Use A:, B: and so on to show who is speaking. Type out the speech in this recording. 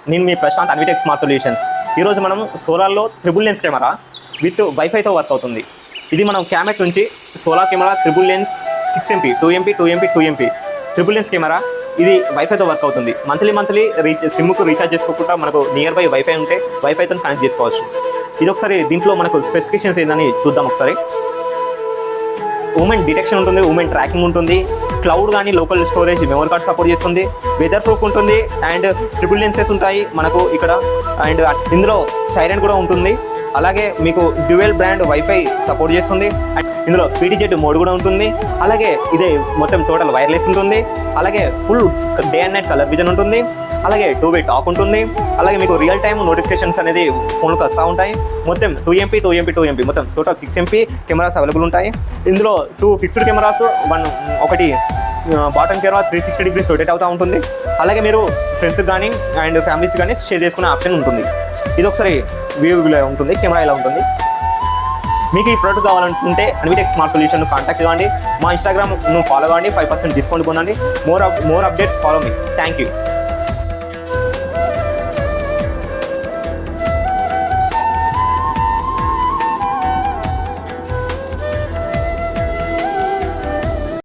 A: నేను మీ Prashant Anvitech smart solutions. ఈరోజు మనం సోలార్లో ట్రిపుల్ లెన్స్ కెమెరా విత్ వైఫైతో వర్క్ అవుతుంది. ఇది మనం క్యామెట్ నుంచి solar camera triple lens 6MP 2MP 2MP 2MP triple lens camera. ఇది వైఫైతో వర్క్ అవుతుంది. మంత్లీ సిమ్కు రీఛార్జ్ చేసుకోకుండా మనకు నియర్ బై వైఫై ఉంటే వైఫైతో కనెక్ట్ చేసుకోవచ్చు. ఇది ఒకసారి దీంట్లో మనకు స్పెసిఫికేషన్స్ ఏందని చూద్దాం. ఒకసారి మూమెంట్ డిటెక్షన్ ఉంటుంది, మూమెంట్ ట్రాకింగ్ ఉంటుంది, క్లౌడ్ కానీ local storage memory card support చేస్తుంది, వెదర్ ప్రూఫ్ ఉంటుంది, అండ్ ట్రిపుల్ లెన్సెస్ ఉంటాయి మనకు ఇక్కడ. అండ్ ఇందులో సైరన్ కూడా ఉంటుంది. అలాగే మీకు డ్యూయల్ బ్రాండ్ వైఫై సపోర్ట్ చేస్తుంది. అండ్ ఇందులో PTZ మోడ్ కూడా ఉంటుంది. అలాగే ఇదే మొత్తం టోటల్ వైర్లెస్ ఉంటుంది. అలాగే full day and night colour vision ఉంటుంది. అలాగే 2-way టాక్ ఉంటుంది. అలాగే మీకు రియల్ టైమ్ నోటిఫికేషన్స్ అనేది ఫోన్కి వస్తూ ఉంటాయి. మొత్తం 2MP మొత్తం టోటల్ 6MP కెమెరాస్ అవైలబుల్ ఉంటాయి. ఇందులో 2 ఫిక్స్డ్ కెమెరాస్, ఒకటి బాటమ్ కెమెరా 360 degrees రొటేట్ అవుతూ ఉంటుంది. అలాగే మీరు ఫ్రెండ్స్కి కానీ అండ్ ఫ్యామిలీస్ కానీ షేర్ చేసుకునే ఆప్షన్ ఉంటుంది. ఇది ఒకసారి వ్యూ ఇలా ఉంటుంది, కెమెరా ఇలా ఉంటుంది. మీకు ఈ ప్రోడక్ట్ కావాలనుకుంటే అన్విటెక్ స్మార్ట్ సొల్యూషన్ కాంటాక్ట్ కావండి. మా ఇన్స్టాగ్రామ్ను ఫాలో కావండి, 5% డిస్కౌంట్ పొందండి. More updates follow me. Thank you.